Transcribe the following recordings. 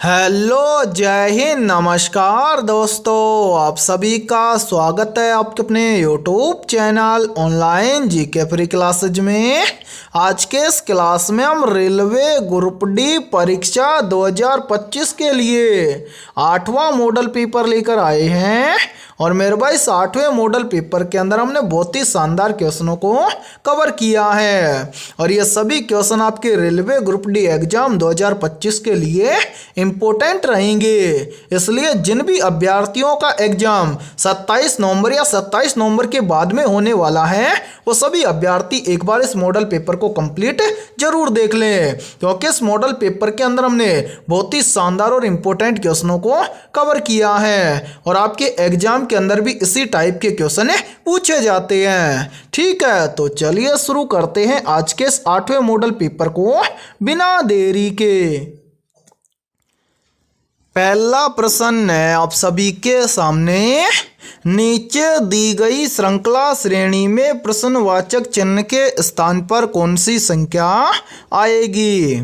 Hello, जय हिंद, नमस्कार दोस्तों। आप सभी का स्वागत है आपके अपने YouTube channel online GK free classes में। आज के इस क्लास में हम रेलवे ग्रुप डी परीक्षा 2025 के लिए 8वां मॉडल पेपर लेकर आए हैं। और मेरे भाई 8वें मॉडल पेपर के अंदर हमने बहुत ही शानदार क्वेश्चनों को कवर किया है। और ये सभी क्वेश्चन आपके रेलवे ग्रुप डी एग्जाम 2025 के लिए इम्पोर्टेंट रहेंगे। इसलिए जिन भी अभ्यर्थियों का एग्जाम 27 नवंबर या 27 नवंबर के बाद में होने वाला है, वो सभी अभ्यर्थी एक बार इस मॉडल पेपर को कंप्लीट जरूर देख लें, क्योंकि इस मॉडल पेपर के अंदर हमने बहुत ही शानदार और इम्पोर्टेंट क्वेश्चनों को कवर किया है। और आपके एग्जाम के अंदर भी इसी टाइप के क्वेश्चन पूछे जाते हैं। ठीक है, तो चलिए शुरू करते हैं आज के इस 8वें मॉडल पेपर को बिना देरी के। पहला प्रश्न है आप सभी के सामने, नीचे दी गई श्रृंखला श्रेणी में प्रश्नवाचक चिन्ह के स्थान पर कौन सी संख्या आएगी।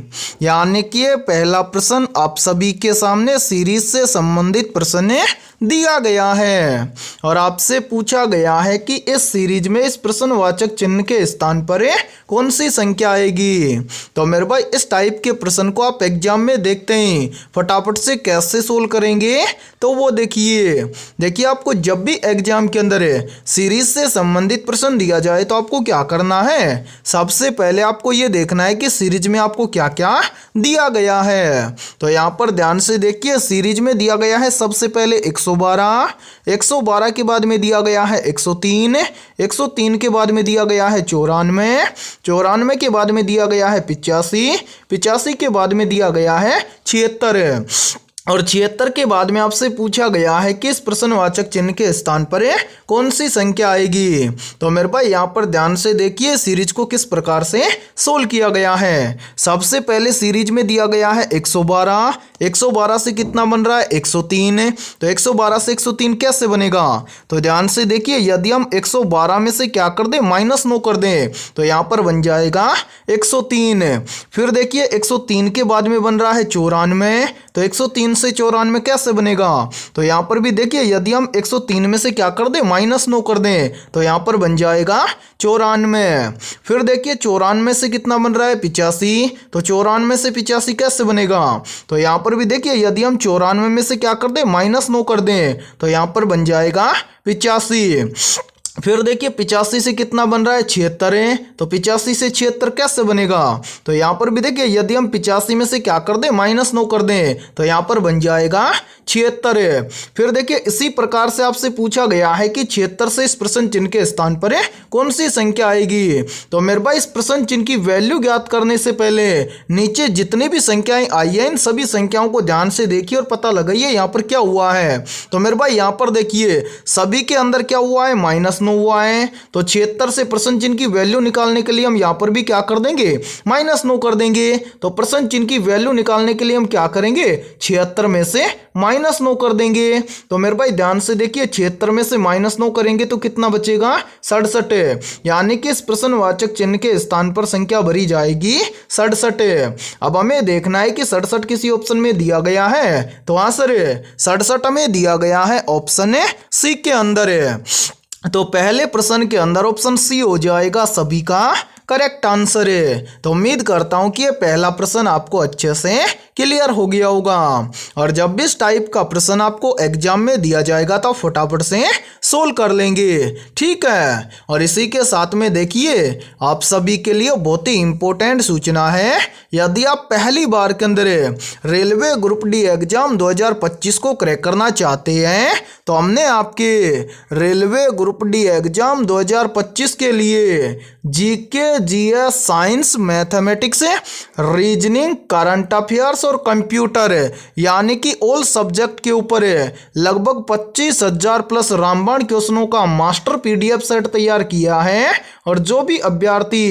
यानी कि पहला प्रश्न आप सभी के सामने सीरीज से संबंधित प्रश्न दिया गया है और आपसे पूछा गया है कि इस सीरीज में इस प्रश्नवाचक चिन्ह के स्थान पर कौन सी संख्या आएगी। तो मेरे भाई इस टाइप के प्रश्न को आप एग्जाम में देखते हैं, फटाफट से कैसे सोल्व करेंगे। तो वो देखिए आपको जब भी एग्जाम के अंदर सीरीज से संबंधित प्रश्न दिया जाए तो आपको क्या करना है, सबसे पहले आपको ये देखना है कि सीरीज में आपको क्या क्या दिया गया है। तो यहाँ पर ध्यान से देखिए, सीरीज में दिया गया है सबसे पहले 112 के बाद में दिया गया है 103 के बाद में दिया गया है 94 के बाद में दिया गया है 85 के बाद में दिया गया है 76 और 76 के बाद में आपसे पूछा गया है कि इस प्रश्नवाचक चिन्ह के स्थान पर कौन सी संख्या आएगी। तो मेरे भाई यहाँ पर ध्यान से देखिए सीरीज को किस प्रकार से सोल्व किया गया है। सबसे पहले सीरीज में दिया गया है 112 से कितना बन रहा है 103। तो 112 से 103 कैसे बनेगा, तो ध्यान से देखिए, यदि हम 112 में से क्या कर दें, -9 कर दें, तो यहाँ पर बन जाएगा 103। फिर देखिए 103 के बाद में बन रहा है 94। तो 103 से 94 कैसे बनेगा, तो यहाँ पर भी देखिए, यदि हम 103 में से क्या कर दें, -9 कर दें, तो यहाँ पर बन जाएगा 94। फिर देखिए 94 से कितना बन रहा है 85। तो 94 से 85 कैसे बनेगा, तो यहाँ पर भी देखिए, यदि हम 94 में से क्या कर दें, -9 कर दें, तो यहाँ पर बन जाएगा 85। फिर देखिए 85 से कितना बन रहा है 76। तो 85 से 76 कैसे बनेगा, तो यहाँ पर भी देखिए, यदि हम 85 में से क्या कर दें, -9 कर दें, तो यहाँ पर बन जाएगा 76। फिर देखिए इसी प्रकार से आपसे पूछा गया है कि 76 से इस प्रश्न चिन्ह के स्थान पर कौन सी संख्या आएगी। तो मेरे भाई इस प्रश्न चिन्ह की वैल्यू ज्ञात करने से पहले नीचे जितनी भी संख्याएं आई हैं, इन सभी संख्याओं को ध्यान से देखिए और पता लगाइए यहाँ पर क्या हुआ है। तो मेरे भाई यहाँ पर देखिए सभी के अंदर क्या हुआ है, -9 हुआ है। तो 76 से प्रश्न चिन्ह की वैल्यू निकालने के लिए हम यहाँ पर भी क्या कर देंगे, -9 कर देंगे। तो प्रश्न चिन्ह की वैल्यू निकालने के लिए हम क्या करेंगे, 76 में से -9 कर देंगे। तो मेरे भाई ध्यान से देखिए, 76 में से -9 करेंगे तो कितना बचेगा, 67। यानी कि इस प्रश्नवाचक चिन्ह के स्थान पर संख्या भरी जाएगी 67। अब हमें देखना है कि 67 किसी ऑप्शन में दिया गया है, तो आंसर 67 हमें दिया गया है ऑप्शन सी के अंदर है। तो पहले प्रश्न के अंदर ऑप्शन सी हो जाएगा सभी का करेक्ट आंसर है। तो उम्मीद करता हूं कि ये पहला प्रश्न आपको अच्छे से क्लियर हो गया होगा। और जब भी इस टाइप का प्रश्न आपको एग्जाम में दिया जाएगा तो फटाफट से सोल्व कर लेंगे। ठीक है, और इसी के साथ में देखिए आप सभी के लिए बहुत ही इंपॉर्टेंट सूचना है। यदि आप पहली बार के अंदर रेलवे ग्रुप डी एग्जाम 2025 को क्रैक करना चाहते हैं, तो हमने आपके रेलवे ग्रुप डी एग्जाम 2025 के लिए GK, GS, science, mathematics, reasoning, current affairs और कंप्यूटर यानी कि ऑल सब्जेक्ट के ऊपर लगभग 25,000 प्लस रामबाण क्वेश्चनों का मास्टर पीडीएफ सेट तैयार किया है। और जो भी अभ्यर्थी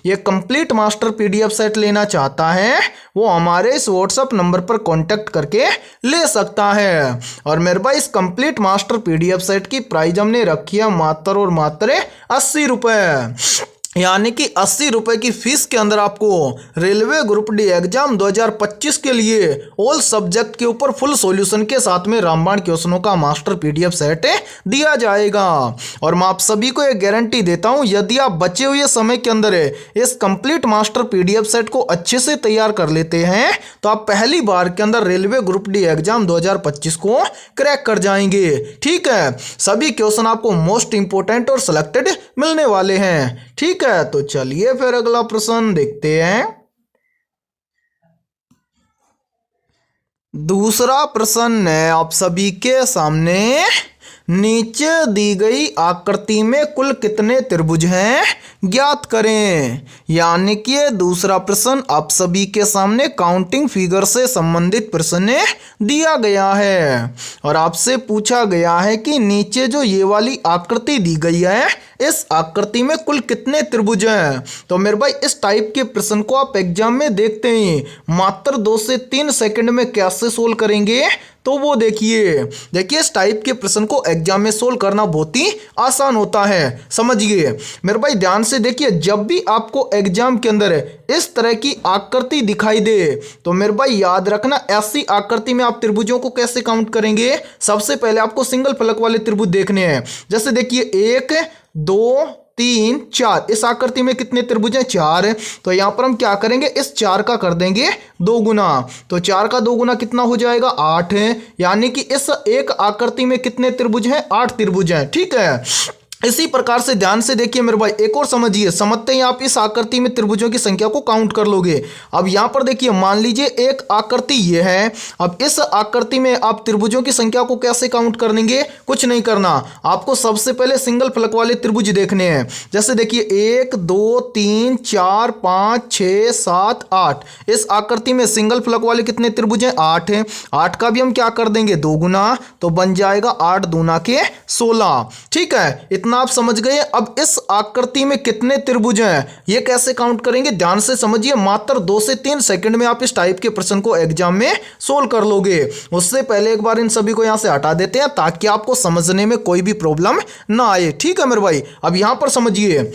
ये कंप्लीट मास्टर पीडीएफ सेट लेना चाहता है, वो हमारे इस व्हाट्सएप नंबर पर कांटेक्ट करके ले सकता है। और मेरे भाई इस कंप्लीट मास्टर पीडीएफ सेट की प्राइस हमने रखी है मात्र और मात्र 80 रुपये। यानी कि 80 रुपए की फीस के अंदर आपको रेलवे ग्रुप डी एग्जाम 2025 के लिए ऑल सब्जेक्ट के ऊपर फुल सॉल्यूशन के साथ में रामबाण क्वेश्चनों का मास्टर पीडीएफ सेट दिया जाएगा। और मैं आप सभी को एक गारंटी देता हूं, यदि आप बचे हुए समय के अंदर इस कंप्लीट मास्टर पीडीएफ सेट को अच्छे से तैयार कर लेते हैं तो आप पहली बार के अंदर रेलवे ग्रुप डी एग्जाम 2025 को क्रैक कर जाएंगे। ठीक है, सभी क्वेश्चन आपको मोस्ट इंपोर्टेंट और सिलेक्टेड मिलने वाले हैं। ठीक है, तो चलिए फिर अगला प्रश्न देखते हैं। दूसरा प्रश्न है आप सभी के सामने, नीचे दी गई आकृति में कुल कितने त्रिभुज हैं ज्ञात करें। यानी कि दूसरा प्रश्न आप सभी के सामने काउंटिंग फिगर से संबंधित प्रश्न दिया गया है और आपसे पूछा गया है कि नीचे जो ये वाली आकृति दी गई है इस आकृति में कुल कितने त्रिभुज हैं। तो मेरे भाई इस टाइप के प्रश्न को आप एग्जाम में देखते हैं मात्र 2 से 3 सेकंड में कैसे सोल्व करेंगे, तो वो देखिए इस टाइप के प्रश्न को एग्जाम में सोल्व करना बहुत ही आसान होता है। समझिए मेरे भाई, ध्यान से देखिए, जब भी आपको एग्जाम के अंदर इस तरह की आकृति दिखाई दे तो मेरे भाई याद रखना, ऐसी आकृति में आप त्रिभुजों को कैसे काउंट करेंगे। सबसे पहले आपको सिंगल फलक वाले त्रिभुज देखने हैं। जैसे देखिए 1 2 3 4, इस आकृति में कितने त्रिभुज हैं 4। तो यहां पर हम क्या करेंगे, इस 4 का कर देंगे 2 गुना। तो 4 का 2 गुना कितना हो जाएगा 8 है। यानी कि इस एक आकृति में कितने त्रिभुज हैं 8 त्रिभुज हैं। ठीक है, इसी प्रकार से ध्यान से देखिए मेरे भाई, एक और समझिए, समझते ही आप इस आकृति में त्रिभुजों की संख्या को काउंट कर लोगे। अब यहां पर देखिए, मान लीजिए एक आकृति ये है, अब इस आकृति में आप त्रिभुजों की संख्या को कैसे काउंट कर लेंगे, कुछ नहीं करना, आपको सबसे पहले सिंगल फलक वाले त्रिभुज देखने हैं। जैसे देखिए 1 2 3 4 5 6 7 8, इस आकृति में सिंगल फलक वाले कितने त्रिभुज हैं 8 हैं। 8 का भी हम क्या कर देंगे 2 गुना, तो बन जाएगा 8 दूना के 16। ठीक है, इतना आप समझ गए। अब इस आकृति में कितने त्रिभुज हैं ये कैसे काउंट करेंगे, ध्यान से समझिए, मात्र 2 से 3 सेकंड में आप इस टाइप के प्रश्न को एग्जाम में सोल्व कर लोगे। उससे पहले एक बार इन सभी को यहां से हटा देते हैं ताकि आपको समझने में कोई भी प्रॉब्लम ना आए। ठीक है मेरे भाई, अब यहां पर समझिए,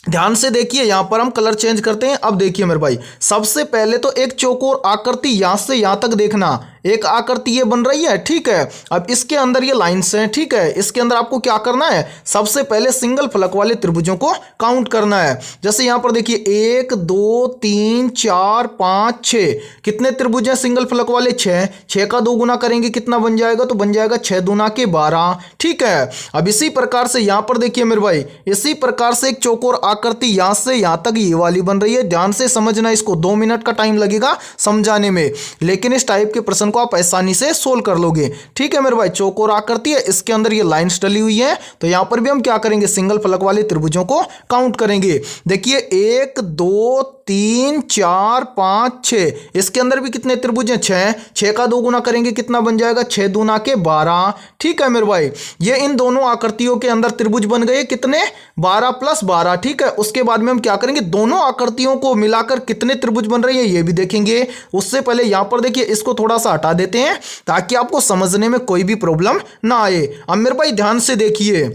ध्यान से देखिए, यहां पर हम कलर चेंज करते हैं। अब देखिए मेरे भाई, सबसे पहले तो एक चौकोर आकृति यहां से यहां तक देखना, एक आकृति ये बन रही है। ठीक है, अब इसके अंदर ये लाइंस हैं। ठीक है, इसके अंदर आपको क्या करना है, सबसे पहले सिंगल फलक वाले त्रिभुजों को काउंट करना है। जैसे यहां पर देखिए 1 2 3 4 5 6, कितने त्रिभुज हैं सिंगल फलक वाले 6। 6 का 2 गुना करेंगे कितना बन जाएगा, तो बन जाएगा 6 दूना के 12। ठीक है, अब इसी प्रकार से यहां पर देखिए मेरे भाई, इसी प्रकार से एक चौकोर आकृति यहां से यहां तक ये वाली बन रही है। ध्यान से समझना, इसको 2 मिनट का टाइम लगेगा समझाने में, लेकिन इस टाइप के प्रश्न को आप आसानी से सोल्व कर लोगे। ठीक है मेरे भाई, चौकोर आकृति है, इसके अंदर ये लाइंस डली हुई है, तो यहां पर भी हम क्या करेंगे, सिंगल फलक वाले त्रिभुजों को काउंट करेंगे। देखिए 1 2 3 4 5 6, इसके अंदर भी कितने त्रिभुज हैं 6। 6 का 2 गुना करेंगे कितना बन जाएगा, 6 दूना के 12। ठीक है मेरे भाई, ये इन दोनों आकृतियों के अंदर त्रिभुज बन गए कितने, 12 + 12। ठीक है, उसके बाद में हम क्या करेंगे, दोनों आकृतियों को मिलाकर कितने त्रिभुज बन रही है ये भी देखेंगे। उससे पहले यहां पर देखिए, इसको थोड़ा सा हटा देते हैं ताकि आपको समझने में कोई भी प्रॉब्लम ना आए। अब मेरे भाई ध्यान से देखिए,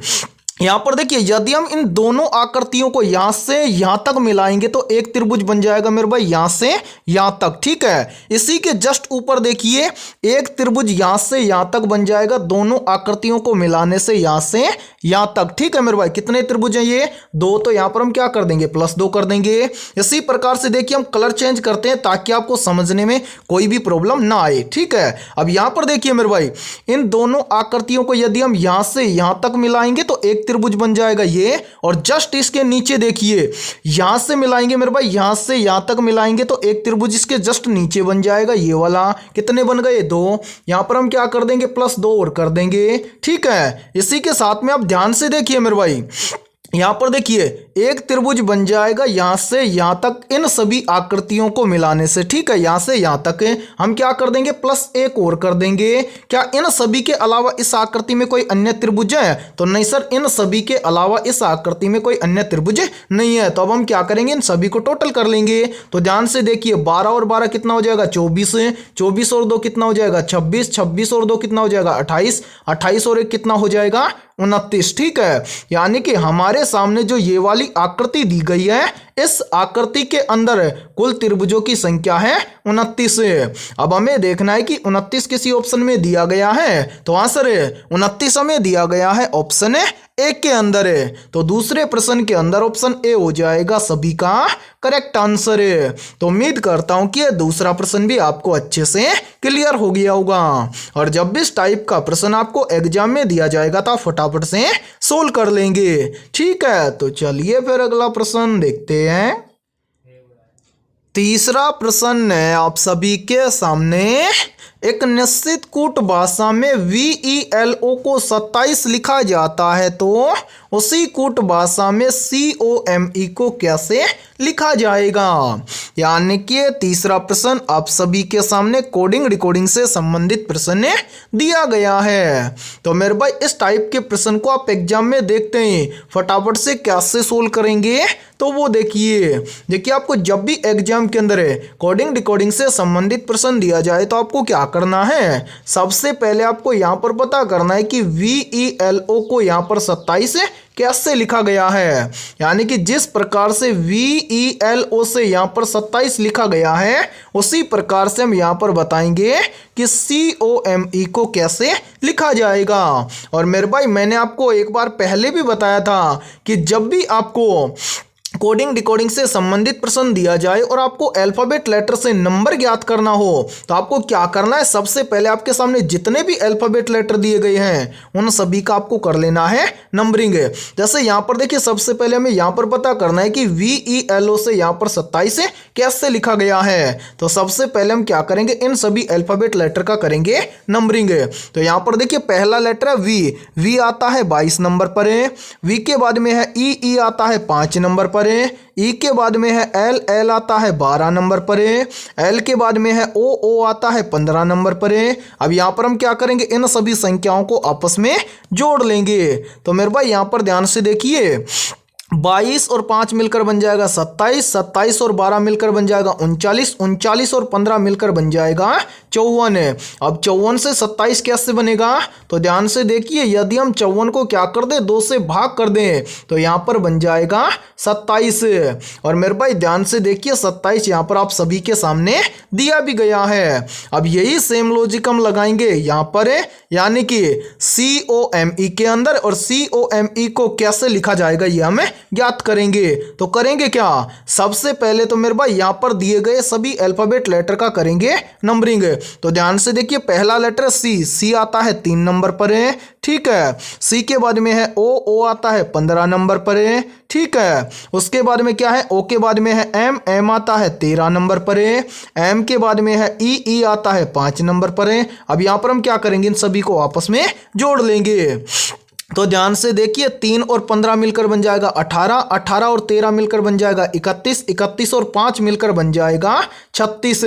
यहां पर देखिए, यदि हम इन दोनों आकृतियों को यहां से यहां तक मिलाएंगे तो एक त्रिभुज बन जाएगा मेरे भाई यहां से यहां तक। ठीक है, इसी के जस्ट ऊपर देखिए एक त्रिभुज यहां से यहां तक बन जाएगा, दोनों आकृतियों को मिलाने से यहां से यहां तक। ठीक है मेरे भाई, कितने त्रिभुज हैं ये 2, तो यहां पर हम क्या कर देंगे +2 कर देंगे। इसी प्रकार से देखिए हम कलर चेंज करते हैं ताकि आपको समझने में कोई भी प्रॉब्लम ना आए। ठीक है, अब यहां पर देखिए मेरे भाई, इन दोनों आकृतियों को यदि हम यहां से यहां तक मिलाएंगे तो एक त्रिभुज बन जाएगा ये, और जस्ट इसके नीचे देखिए यहां से मिलाएंगे मेरे भाई, यहां से यहां तक मिलाएंगे तो एक त्रिभुज इसके जस्ट नीचे बन जाएगा ये वाला। कितने बन गए 2, यहां पर हम क्या कर देंगे +2 और कर देंगे। ठीक है, इसी के साथ में आप ध्यान से देखिए मेरे भाई, यहां पर देखिए एक त्रिभुज बन जाएगा यहां से यहां तक इन सभी आकृतियों को मिलाने से। ठीक है, यहां से यहां तक हम क्या कर देंगे +1 और कर देंगे। क्या इन सभी के अलावा इस आकृति में कोई अन्य त्रिभुज है, तो नहीं सर, इन सभी के अलावा इस आकृति में कोई अन्य त्रिभुज नहीं है। तो अब हम क्या करेंगे, इन सभी को टोटल कर लेंगे। तो ध्यान से देखिए 12 और 12 कितना हो जाएगा 24, 24 और 2 कितना हो जाएगा 26, 26 और 2 कितना हो जाएगा 28, 28 और 1 कितना हो जाएगा 29। ठीक है, यानी कि हमारे सामने जो ये वाली बड़ी आकृति दी गई है। इस आकृति के अंदर कुल त्रिभुजों की संख्या है 29। अब हमें देखना है कि 29 किसी ऑप्शन में दिया गया है, तो आंसर 29 हमें दिया गया है ऑप्शन ए के अंदर है। तो दूसरे प्रश्न के अंदर ऑप्शन ए हो जाएगा सभी का करेक्ट आंसर है। तो उम्मीद करता हूं कि यह दूसरा प्रश्न भी आपको अच्छे से क्लियर हो गया होगा। और जब भी इस टाइप का प्रश्न आपको एग्जाम में दिया जाएगा तो आप फटाफट से सोल्व कर लेंगे। ठीक है, तो चलिए फिर अगला प्रश्न देखते हैं। तीसरा प्रश्न है आप सभी के सामने। एक निश्चित कूट भाषा में VELO को 27 लिखा जाता है, तो उसी कूट भाषा में COME को कैसे लिखा जाएगा। यानी कि तीसरा प्रश्न आप सभी के सामने कोडिंग रिकॉर्डिंग से संबंधित प्रश्न दिया गया है। तो मेरे भाई इस टाइप के प्रश्न को आप एग्जाम में देखते हैं, फटाफट से कैसे सोल्व करेंगे तो वो देखिए आपको जब भी एग्जाम के अंदर कोडिंग रिकॉर्डिंग से संबंधित प्रश्न दिया जाए तो आपको क्या करना है, सबसे पहले आपको यहाँ पर पता करना है कि VELO को यहाँ पर 27 कैसे लिखा गया है। यानी कि जिस प्रकार से VELO से यहाँ पर 27 लिखा गया है उसी प्रकार से हम यहाँ पर बताएंगे कि COME को कैसे लिखा जाएगा। और मेरे भाई मैंने आपको एक बार पहले भी बताया था कि जब भी आपको कोडिंग डिकोडिंग से संबंधित प्रश्न दिया जाए और आपको अल्फाबेट लेटर से नंबर ज्ञात करना हो तो आपको क्या करना है, सबसे पहले आपके सामने जितने भी अल्फाबेट लेटर दिए गए हैं उन सभी का आपको कर लेना है नंबरिंग। जैसे यहाँ पर देखिए सबसे पहले हमें यहाँ पर पता करना है कि VELO से यहाँ पर 27 कैसे लिखा गया है। तो सबसे पहले हम क्या करेंगे, इन सभी अल्फाबेट लेटर का करेंगे नंबरिंग। तो यहाँ पर देखिए पहला लेटर है V आता है 22 नंबर पर है। V के बाद में है E आता है 5 नंबर पर है। ई के बाद में है L आता है 12 नंबर पर है। L के बाद में है O आता है 15 नंबर पर है। अब यहाँ पर हम क्या करेंगे, इन सभी संख्याओं को आपस में जोड़ लेंगे। तो मेरे भाई यहाँ पर ध्यान से देखिए 22 और 5 मिलकर बन जाएगा 27, 27 और 12 मिलकर बन जाएगा 39, 39 और 15 मिलकर बन जाएगा 54। अब 54 से 27 कैसे बनेगा, तो ध्यान से देखिए यदि हम 54 को क्या कर दें, 2 से भाग कर दें तो यहाँ पर बन जाएगा 27। और मेरे भाई ध्यान से देखिए 27 यहाँ पर आप सभी के सामने दिया भी गया है। अब यही सेम लॉजिक हम लगाएंगे यहाँ पर यानी कि COME के अंदर, और COME को कैसे लिखा जाएगा ये हमें ज्ञात करेंगे। तो करेंगे क्या, सबसे पहले तो मेरे भाई यहाँ पर दिए गए सभी अल्फाबेट लेटर का करेंगे नंबरिंग। तो ध्यान से देखिए पहला लेटर C आता है 3 नंबर पर है। ठीक है, C के बाद में है O आता है 15 नंबर पर है। ठीक है, उसके बाद में क्या है, O के बाद में है M आता है 13 नंबर पर है। M के बाद में है E आता है 5 नंबर पर है। अब यहाँ पर हम क्या करेंगे, इन सभी को आपस में जोड़ लेंगे। तो ध्यान से देखिए 3 और 15 मिलकर बन जाएगा 18, 18 और 13 मिलकर बन जाएगा 31, 31 और 5 मिलकर बन जाएगा 36।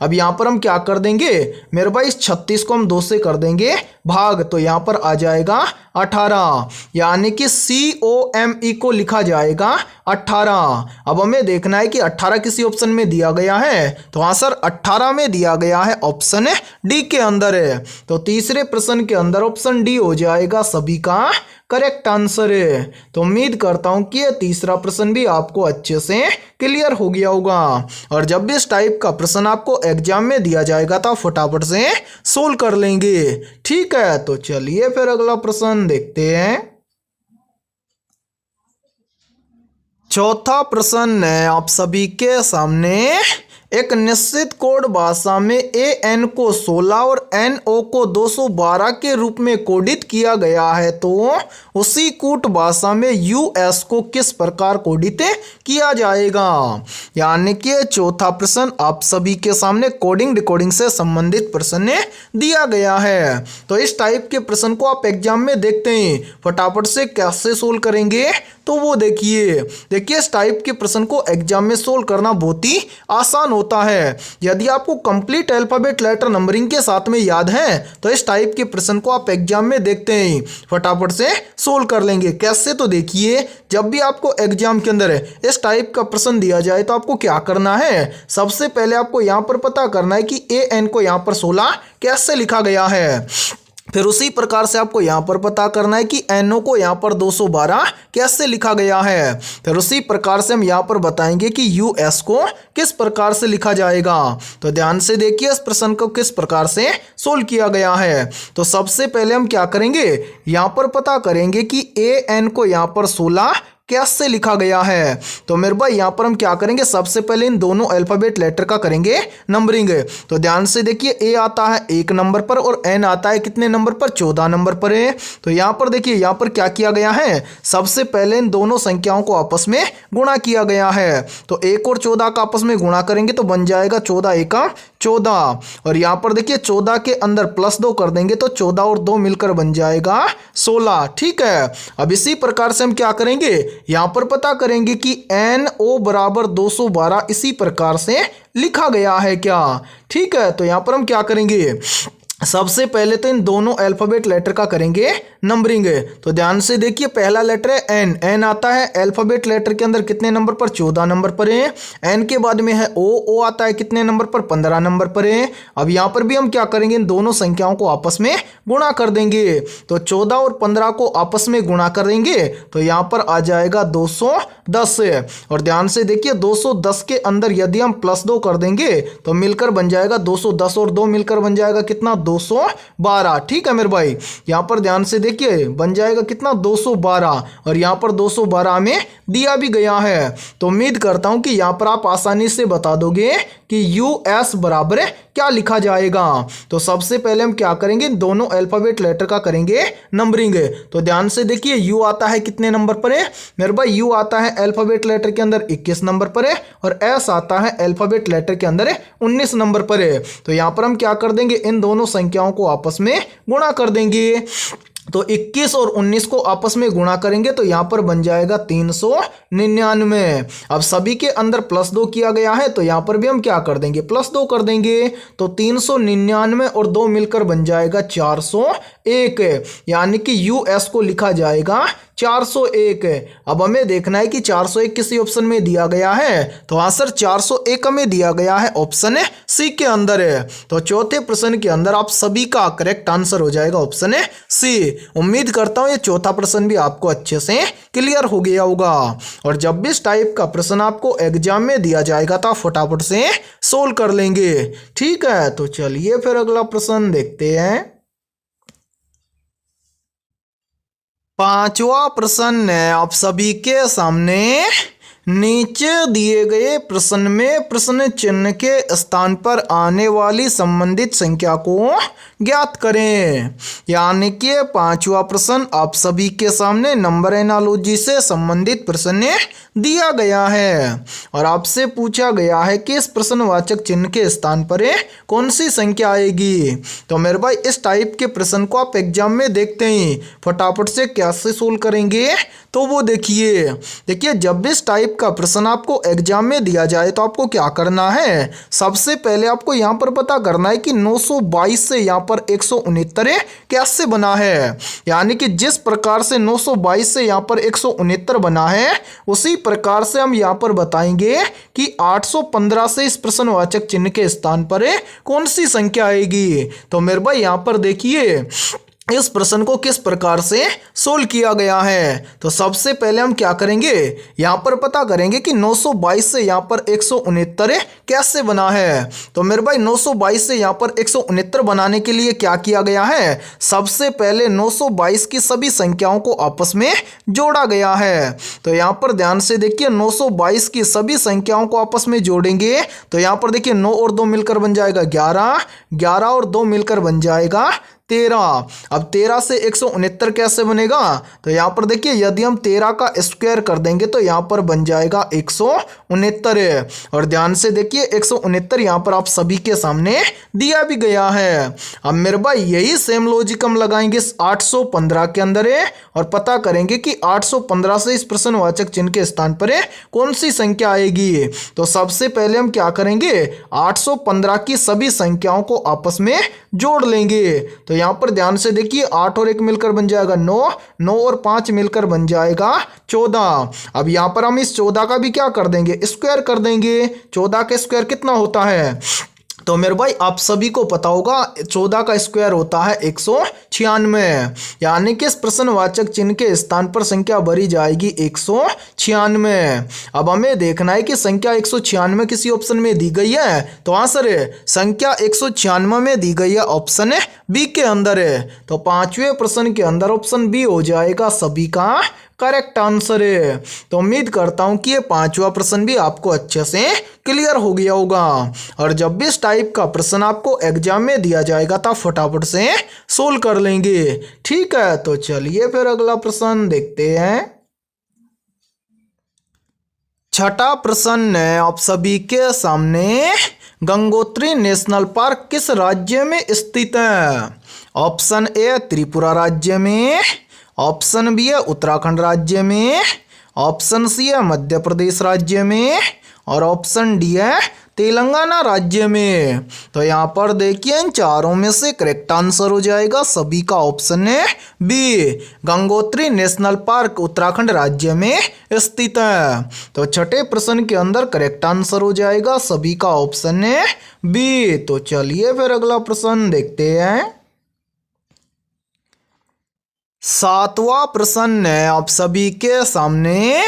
अब यहाँ पर हम क्या कर देंगे मेरे भाई, इस 36 को हम 2 से कर देंगे भाग, तो यहाँ पर आ जाएगा 18, यानी कि COME को लिखा जाएगा 18। अब हमें देखना है कि 18 किसी ऑप्शन में दिया गया है, तो आंसर 18 में दिया गया है ऑप्शन डी के अंदर है। तो तीसरे प्रश्न के अंदर ऑप्शन डी हो जाएगा सभी का करेक्ट आंसर है। तो उम्मीद करता हूं कि यह तीसरा प्रश्न भी आपको अच्छे से क्लियर हो गया होगा। और जब भी इस टाइप का प्रश्न आपको एग्जाम में दिया जाएगा तो आप फटाफट से सोल्व कर लेंगे। ठीक है, तो चलिए फिर अगला प्रश्न देखते हैं। चौथा प्रश्न है आप सभी के सामने। एक निश्चित कोड भाषा में AN को 16 और NO को 212 के रूप में कोडित किया गया है, तो उसी कूट भाषा में US को किस प्रकार कोडित किया जाएगा। यानी कि चौथा प्रश्न आप सभी के सामने कोडिंग डिकोडिंग से संबंधित प्रश्न दिया गया है। तो इस टाइप के प्रश्न को आप एग्जाम में देखते हैं, फटाफट से कैसे सोल्व करेंगे तो वो देखिए इस टाइप के प्रश्न को एग्जाम में सोल्व करना बहुत ही आसान होता है। यदि आपको कंप्लीट अल्फाबेट लेटर नंबरिंग के साथ में याद है तो इस टाइप के प्रश्न को आप एग्जाम में देखते ही फटाफट से सोल्व कर लेंगे। कैसे, तो देखिए जब भी आपको एग्जाम के अंदर इस टाइप का प्रश्न दिया जाए तो आपको क्या करना है, सबसे पहले आपको यहाँ पर पता करना है कि AN को यहाँ पर 16 कैसे लिखा गया है। फिर उसी प्रकार से आपको यहाँ पर पता करना है कि NO को यहाँ पर 212 कैसे लिखा गया है। फिर उसी प्रकार से हम यहाँ पर बताएंगे कि US को किस प्रकार से लिखा जाएगा। तो ध्यान से देखिए इस प्रश्न को किस प्रकार से सोल्व किया गया है। तो सबसे पहले हम क्या करेंगे, यहाँ पर पता करेंगे कि AN को यहाँ पर 16 कैसे लिखा गया है। तो मेरे भाई यहाँ पर हम क्या करेंगे, सबसे पहले इन दोनों अल्फाबेट लेटर का करेंगे नंबरिंग। तो ध्यान से देखिए A आता है 1 नंबर पर और N आता है कितने नंबर पर, 14 नंबर पर है। तो यहाँ पर देखिए यहाँ पर क्या किया गया है, सबसे पहले इन दोनों संख्याओं को आपस में गुणा किया गया है। तो 1 और 14 का आपस में गुणा करेंगे तो बन जाएगा 14 एका 14। और यहाँ पर देखिए 14 के अंदर +2 कर देंगे तो 14 और 2 मिलकर बन जाएगा 16। ठीक है, अब इसी प्रकार से हम क्या करेंगे, यहां पर पता करेंगे कि NO बराबर 212 इसी प्रकार से लिखा गया है क्या। ठीक है, तो यहां पर हम क्या करेंगे, सबसे पहले तो इन दोनों अल्फाबेट लेटर का करेंगे नंबरिंग। तो ध्यान से देखिए पहला लेटर है N आता है अल्फाबेट लेटर के अंदर कितने नंबर पर, 14 नंबर पर है। N के बाद में है O आता है कितने नंबर पर, 15 नंबर पर है। अब यहाँ पर भी हम क्या करेंगे, इन दोनों संख्याओं को आपस में गुणा कर देंगे। तो 14 और 15 को आपस में गुणा कर देंगे तो यहाँ पर आ जाएगा 210। और ध्यान से देखिए 210 के अंदर यदि हम +2 कर देंगे तो मिलकर बन जाएगा 210 और 2 मिलकर बन जाएगा कितना, 212। ठीक है मेरे भाई, यहाँ पर ध्यान से देखिए बन जाएगा कितना, 212। और यहाँ पर 212 में दिया भी गया है। तो उम्मीद करता हूं कि यहाँ पर आप आसानी से बता दोगे कि US बराबर क्या लिखा जाएगा। तो सबसे पहले हम क्या करेंगे, दोनों अल्फाबेट लेटर का करेंगे नंबरिंग। तो ध्यान से देखिए U आता है कितने नंबर पर है मेरे भाई, U आता है अल्फाबेट लेटर के अंदर 21 नंबर पर है और S आता है अल्फाबेट लेटर के अंदर 19 नंबर पर है। तो यहाँ पर हम क्या कर देंगे, इन दोनों संख्याओं को आपस में गुणा कर देंगे। तो 21 और 19 को आपस में गुणा करेंगे तो यहाँ पर बन जाएगा 399। अब सभी के अंदर +2 किया गया है तो यहाँ पर भी हम क्या कर देंगे, +2 कर देंगे। तो 399 और 2 मिलकर बन जाएगा 401, यानी कि US को लिखा जाएगा 401। अब हमें देखना है कि 401 किसी ऑप्शन में दिया गया है। तो आंसर 401 हमें दिया गया है ऑप्शन C के अंदर है। तो चौथे प्रश्न के अंदर आप सभी का करेक्ट आंसर हो जाएगा ऑप्शन C। उम्मीद करता हूं ये चौथा प्रश्न भी आपको अच्छे से क्लियर हो गया होगा। और जब भी इस टाइप का प्रश्न आपको एग्जाम में दिया जाएगा तो आप फटाफट से सोल्व कर लेंगे। ठीक है, तो चलिए फिर अगला प्रश्न देखते हैं। पांचवा प्रश्न है आप सभी के सामने, नीचे दिए गए प्रश्न में प्रश्न चिन्ह के स्थान पर आने वाली संबंधित संख्या को ज्ञात करें। यानी कि पांचवा प्रश्न आप सभी के सामने नंबर एनालॉजी से संबंधित प्रश्न दिया गया है और आपसे पूछा गया है कि इस प्रश्नवाचक चिन्ह के स्थान पर कौन सी संख्या आएगी। तो मेरे भाई इस टाइप के प्रश्न को आप एग्जाम में देखते ही फटाफट से कैसे सोल्व करेंगे तो वो देखिए जब भी इस टाइप का प्रश्न आपको एग्जाम में दिया जाए तो आपको क्या करना है, सबसे पहले आपको यहाँ पर पता करना है कि 922 से यहाँ पर 169 कैसे बना है। यानी कि जिस प्रकार से 922 से यहाँ पर 169 बना है उसी प्रकार से हम यहाँ पर बताएंगे कि 815 से इस प्रश्नवाचक चिन्ह के स्थान पर कौन सी संख्या आएगी। तो मेरे भाई यहाँ पर देखिए इस प्रश्न को किस प्रकार से सोल्व किया गया है। तो सबसे पहले हम क्या करेंगे, यहाँ पर पता करेंगे कि 922 से यहाँ पर 169 कैसे बना है। तो मेरे भाई 922 से यहाँ पर 169 बनाने के लिए क्या किया गया है, सबसे पहले 922 की सभी संख्याओं को आपस में जोड़ा गया है। तो यहाँ पर ध्यान से देखिए 922 की सभी संख्याओं को आपस में जोड़ेंगे तो यहाँ पर देखिए 9 और 2 मिलकर बन जाएगा 11, 11 और 2 मिलकर बन जाएगा 13। अब 13 से 169 कैसे बनेगा, तो यहाँ पर देखिए यदि हम 13 का स्क्वायर कर देंगे तो यहाँ पर बन जाएगा 169। और ध्यान से देखिए 169 यहाँ पर आप सभी के सामने दिया भी गया है। अब मेरे भाई यही सेम लॉजिक हम लगाएंगे 815 के अंदर और पता करेंगे कि 815 से इस प्रश्नवाचक चिन्ह के स्थान पर कौन सी संख्या आएगी। तो सबसे पहले हम क्या करेंगे, 815 की सभी संख्याओं को आपस में जोड़ लेंगे। तो यहाँ पर ध्यान से देखिए 8 और 1 मिलकर बन जाएगा 9, 9 और 5 मिलकर बन जाएगा 14। अब यहाँ पर हम इस 14 का भी क्या कर देंगे, स्क्वायर कर देंगे। 14 का स्क्वायर कितना होता है, तो मेरे भाई आप सभी को पता होगा 14 का स्क्वायर होता है 196, यानी कि इस प्रश्नवाचक चिन्ह के स्थान पर संख्या भरी जाएगी 196। अब हमें देखना है कि संख्या 196 किसी ऑप्शन में दी गई है, तो आंसर है संख्या 196 में दी गई है, ऑप्शन बी के अंदर है। तो पांचवें प्रश्न के अंदर ऑप्शन बी हो जाएगा सभी का करेक्ट आंसर है। तो उम्मीद करता हूं कि ये पांचवा प्रश्न भी आपको अच्छे से क्लियर हो गया होगा। और जब भी इस टाइप का प्रश्न आपको एग्जाम में दिया जाएगा तो फटाफट से सोल्व कर लेंगे। ठीक है, तो चलिए फिर अगला प्रश्न देखते हैं। छठा प्रश्न है आप सभी के सामने, गंगोत्री नेशनल पार्क किस राज्य में स्थित है? ऑप्शन ए त्रिपुरा राज्य में, ऑप्शन बी है उत्तराखंड राज्य में, ऑप्शन सी है मध्य प्रदेश राज्य में, और ऑप्शन डी है तेलंगाना राज्य में। तो यहाँ पर देखिए इन चारों में से करेक्ट आंसर हो जाएगा सभी का ऑप्शन है B, Gangotri national park Uttarakhand राज्य में स्थित है। तो छठे प्रश्न के अंदर करेक्ट आंसर हो जाएगा सभी का ऑप्शन है बी। तो चलिए फिर अगला प्रश्न देखते हैं। सातवां प्रश्न है आप सभी के सामने,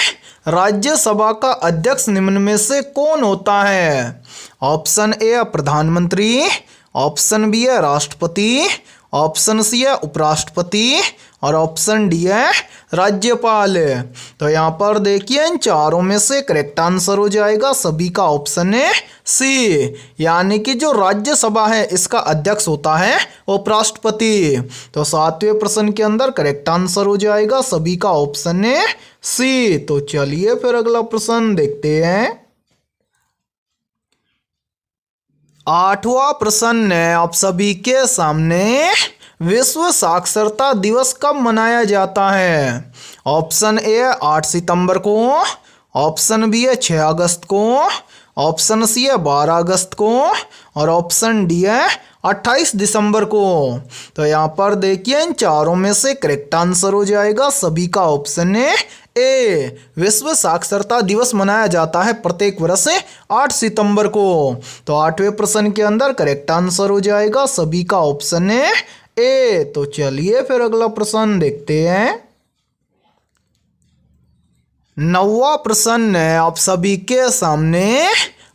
राज्यसभा का अध्यक्ष निम्न में से कौन होता है? ऑप्शन ए प्रधानमंत्री, ऑप्शन बी है राष्ट्रपति, ऑप्शन सी है उपराष्ट्रपति, और ऑप्शन डी है राज्यपाल। तो यहाँ पर देखिए इन चारों में से करेक्ट आंसर हो जाएगा सभी का ऑप्शन है सी, यानी कि जो राज्यसभा है इसका अध्यक्ष होता है उपराष्ट्रपति। तो सातवें प्रश्न के अंदर करेक्ट आंसर हो जाएगा सभी का ऑप्शन है सी। तो चलिए फिर अगला प्रश्न देखते हैं। आठवां प्रश्न है आप सभी के सामने, विश्व साक्षरता दिवस कब मनाया जाता है? ऑप्शन ए 8 सितंबर को, ऑप्शन बी है 6 अगस्त को, ऑप्शन सी है 12 अगस्त को, और ऑप्शन डी है 28 दिसंबर को। तो यहाँ पर देखिए इन चारों में से करेक्ट आंसर हो जाएगा सभी का ऑप्शन है ए, विश्व साक्षरता दिवस मनाया जाता है प्रत्येक वर्ष 8 सितंबर को। तो आठवें प्रश्न के अंदर करेक्ट आंसर हो जाएगा सभी का ऑप्शन है ए। तो चलिए फिर अगला प्रश्न देखते हैं। नौवां प्रश्न है आप सभी के सामने,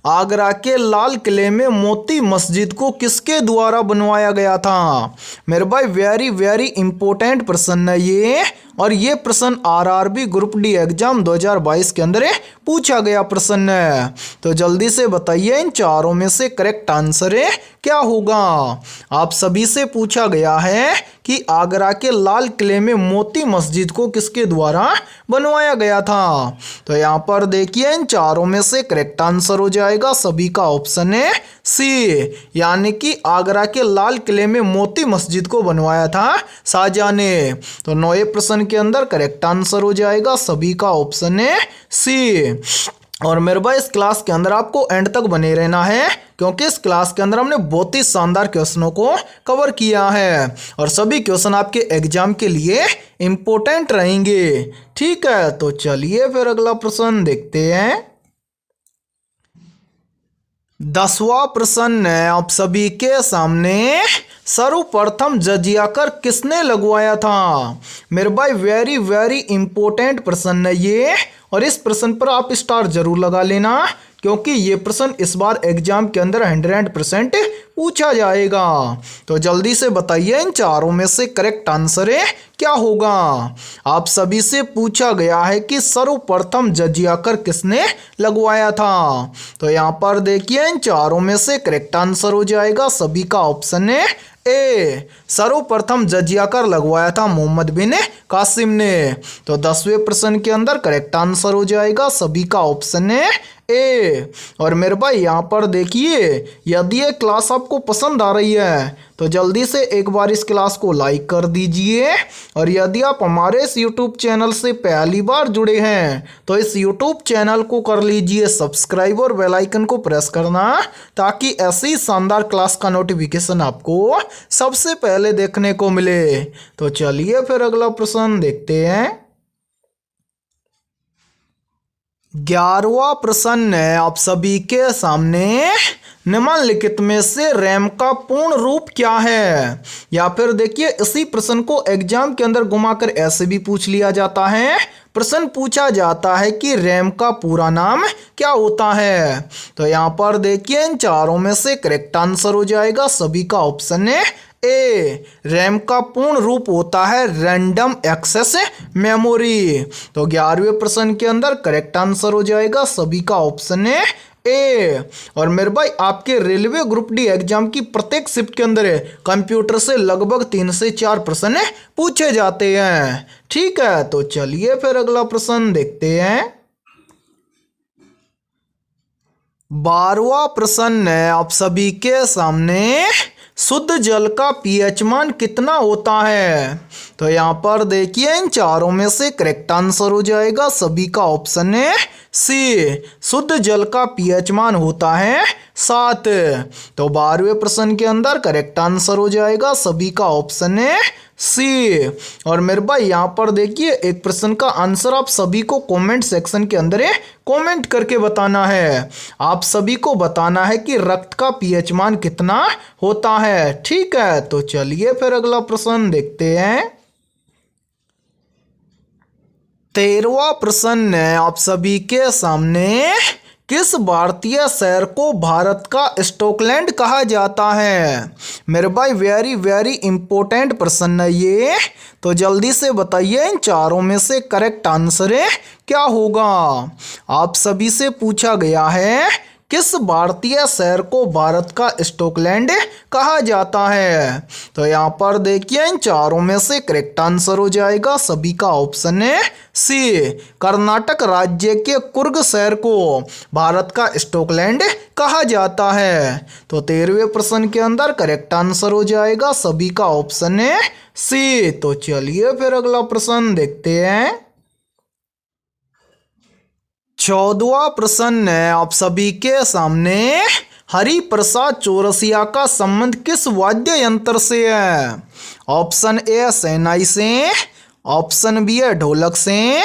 आगरा के लाल किले में मोती मस्जिद को किसके द्वारा बनवाया गया था? मेरे भाई वेरी वेरी इंपॉर्टेंट प्रश्न है ये, और ये प्रश्न आरआरबी ग्रुप डी एग्जाम 2022 के अंदर पूछा गया प्रश्न है। तो जल्दी से बताइए इन चारों में से करेक्ट आंसर है क्या होगा? आप सभी से पूछा गया है कि आगरा के लाल किले में मोती मस्जिद को किसके द्वारा बनवाया गया था। तो यहाँ पर देखिए इन चारों में से करेक्ट आंसर हो जाएगा सभी का ऑप्शन है सी, यानी कि आगरा के लाल किले में मोती मस्जिद को बनवाया था शाहजहां ने। तो नौवें प्रश्न के अंदर करेक्ट आंसर हो जाएगा सभी का ऑप्शन है सी। और मेरे भाई इस क्लास के अंदर आपको एंड तक बने रहना है, क्योंकि इस क्लास के अंदर हमने बहुत ही शानदार क्वेश्चनों को कवर किया है और सभी क्वेश्चन आपके एग्जाम के लिए इम्पोर्टेंट रहेंगे। ठीक है, तो चलिए फिर अगला प्रश्न देखते हैं। 10वां प्रश्न है आप सभी के सामने, सर्वप्रथम जजिया कर किसने लगवाया था? मेरे भाई वेरी वेरी इंपॉर्टेंट प्रश्न है ये, और इस प्रश्न पर आप स्टार जरूर लगा लेना, क्योंकि ये प्रश्न इस बार एग्जाम के अंदर 100% पूछा जाएगा। तो जल्दी से बताइए इन चारों में से करेक्ट आंसर है क्या होगा? आप सभी से पूछा गया है कि सर्वप्रथम जजिया कर किसने लगवाया था। तो यहाँ पर देखिए इन चारों में से करेक्ट आंसर हो जाएगा सभी का ऑप्शन है ए, सर्वप्रथम जजिया कर लगवाया था मोहम्मद बिन कासिम ने। तो 10वें प्रश्न के अंदर करेक्ट आंसर हो जाएगा सभी का ऑप्शन है ए। और मेरे भाई यहाँ पर देखिए, यदि ये क्लास आपको पसंद आ रही है तो जल्दी से एक बार इस क्लास को लाइक कर दीजिए, और यदि आप हमारे इस यूट्यूब चैनल से पहली बार जुड़े हैं तो इस यूट्यूब चैनल को कर लीजिए सब्सक्राइब और बेल आइकन को प्रेस करना, ताकि ऐसी शानदार क्लास का नोटिफिकेशन आपको सबसे पहले देखने को मिले। तो चलिए फिर अगला प्रश्न देखते हैं। 11वां प्रश्न है आप सभी के सामने, निम्नलिखित में से रैम का पूर्ण रूप क्या है। या फिर देखिए इसी प्रश्न को एग्जाम के अंदर घुमाकर ऐसे भी पूछ लिया जाता है। प्रश्न पूछा जाता है कि रैम का पूरा नाम क्या होता है। तो यहाँ पर देखिए इन चारों में से करेक्ट आंसर हो जाएगा सभी का ऑप्शन है ए। रैम का पूर्ण रूप होता है रैंडम एक्सेस मेमोरी। तो 11वें प्रश्न के अंदर करेक्ट आंसर हो जाएगा सभी का ऑप्शन है ए। और मेरे भाई आपके रेलवे ग्रुप डी एग्जाम की प्रत्येक शिफ्ट के अंदर कंप्यूटर से लगभग 3 से 4 प्रश्न पूछे जाते हैं। ठीक है, तो चलिए फिर अगला प्रश्न देखते हैं। 12वां प्रश्न है आप सभी के सामने, शुद्ध जल का पीएच मान कितना होता है। तो यहाँ पर देखिए इन चारों में से करेक्ट आंसर हो जाएगा सभी का ऑप्शन है सी। शुद्ध जल का पीएच मान होता है 7। तो 12वें प्रश्न के अंदर करेक्ट आंसर हो जाएगा सभी का ऑप्शन है सी। और मेरे भाई यहाँ पर देखिए एक प्रश्न का आंसर आप सभी को कमेंट सेक्शन के अंदर कमेंट करके बताना है। आप सभी को बताना है कि रक्त का पीएच मान कितना होता है। ठीक है, तो चलिए फिर अगला प्रश्न देखते हैं। 13वां प्रश्न है आप सभी के सामने, किस भारतीय शहर को भारत का स्कॉटलैंड कहा जाता है। मेरे भाई वेरी वेरी इंपॉर्टेंट प्रश्न है ये, तो जल्दी से बताइए इन चारों में से करेक्ट आंसर क्या होगा। आप सभी से पूछा गया है किस भारतीय शहर को भारत का स्कॉटलैंड कहा जाता है। तो यहाँ पर देखिए इन चारों में से करेक्ट आंसर हो जाएगा सभी का ऑप्शन है सी। कर्नाटक राज्य के कुर्ग शहर को भारत का स्कॉटलैंड कहा जाता है। तो 13वें प्रश्न के अंदर करेक्ट आंसर हो जाएगा सभी का ऑप्शन है सी। तो चलिए फिर अगला प्रश्न देखते हैं। 14वां प्रश्न है आप सभी के सामने, हरिप्रसाद चौरसिया का संबंध किस वाद्य यंत्र से है। ऑप्शन ए शहनाई से, ऑप्शन बी है ढोलक से,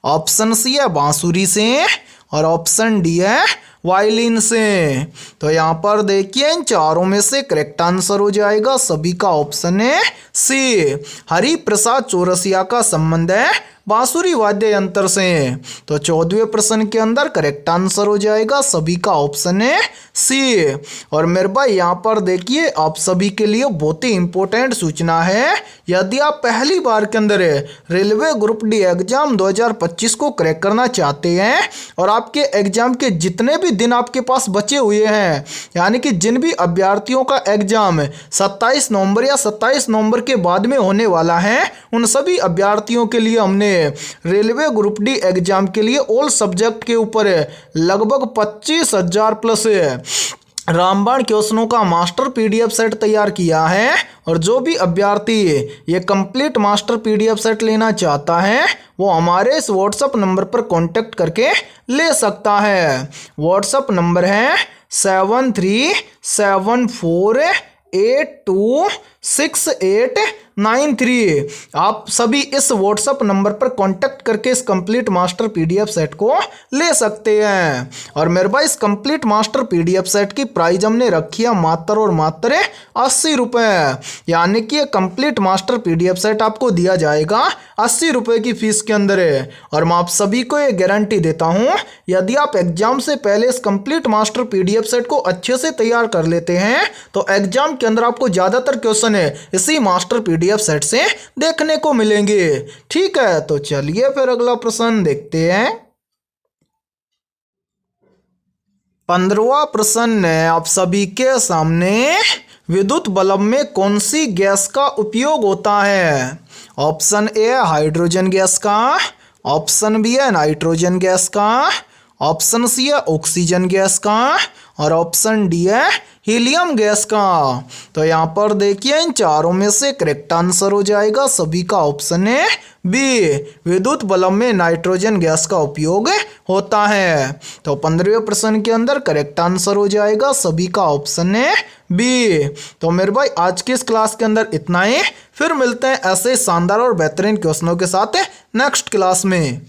ऑप्शन सी है बांसुरी से और ऑप्शन डी है वायलिन से। तो यहाँ पर देखिए इन चारों में से करेक्ट आंसर हो जाएगा सभी का ऑप्शन है सी। हरिप्रसाद चौरसिया का संबंध है बांसुरी वाद्य यंत्र से। तो 14वें प्रश्न के अंदर करेक्ट आंसर हो जाएगा सभी का ऑप्शन है सी। और मेरे भाई यहाँ पर देखिए आप सभी के लिए बहुत ही इंपॉर्टेंट सूचना है। यदि आप पहली बार के अंदर रेलवे ग्रुप डी एग्जाम 2025 को क्रैक करना चाहते हैं और आपके एग्जाम के जितने भी दिन आपके पास बचे हुए हैं, यानी कि जिन भी अभ्यर्थियों का एग्जाम 27 नवंबर या 27 नवंबर के बाद में होने वाला है, उन सभी अभ्यर्थियों के लिए हमने रेलवे ग्रुप डी एग्जाम के लिए ऑल सब्जेक्ट के ऊपर लगभग 25,000 प्लस रामबाण क्वेश्चनों का मास्टर पीडीएफ सेट तैयार किया है। और जो भी अभ्यर्थी ये कंप्लीट मास्टर पीडीएफ सेट लेना चाहता है वो हमारे इस व्हाट्सएप नंबर पर कांटेक्ट करके ले सकता है। व्हाट्सएप नंबर है 7374826893। आप सभी इस व्हाट्सएप नंबर पर कांटेक्ट करके इस कंप्लीट मास्टर पीडीएफ सेट को ले सकते हैं। और मेरे भाई इस कंप्लीट मास्टर पीडीएफ सेट की प्राइस हमने रखी है मात्र और मात्र 80 रुपये। यानी कि ये कंप्लीट मास्टर पीडीएफ सेट आपको दिया जाएगा 80 रुपये की फीस के अंदर है। और मैं आप सभी को ये गारंटी देता हूँ, यदि आप एग्जाम से पहले इस कंप्लीट मास्टर पीडीएफ सेट को अच्छे से तैयार कर लेते हैं तो एग्जाम के अंदर आपको ज़्यादातर क्वेश्चन इसी मास्टर पीडीएफ सेट से देखने को मिलेंगे। ठीक है, तो चलिए फिर अगला प्रश्न देखते हैं। 15वां प्रश्न है आप सभी के सामने, विद्युत बल्ब में कौन सी गैस का उपयोग होता है। ऑप्शन ए है हाइड्रोजन गैस का, ऑप्शन बी है नाइट्रोजन गैस का, ऑप्शन सी है ऑक्सीजन गैस का और ऑप्शन डी है हीलियम गैस का। तो यहाँ पर देखिए इन चारों में से करेक्ट आंसर हो जाएगा सभी का ऑप्शन है बी। विद्युत बल्ब में नाइट्रोजन गैस का उपयोग होता है। तो 15वें प्रश्न के अंदर करेक्ट आंसर हो जाएगा सभी का ऑप्शन है बी। तो मेरे भाई आज की इस क्लास के अंदर इतना ही, फिर मिलते हैं ऐसे शानदार और बेहतरीन क्वेश्चनों के साथ नेक्स्ट क्लास में।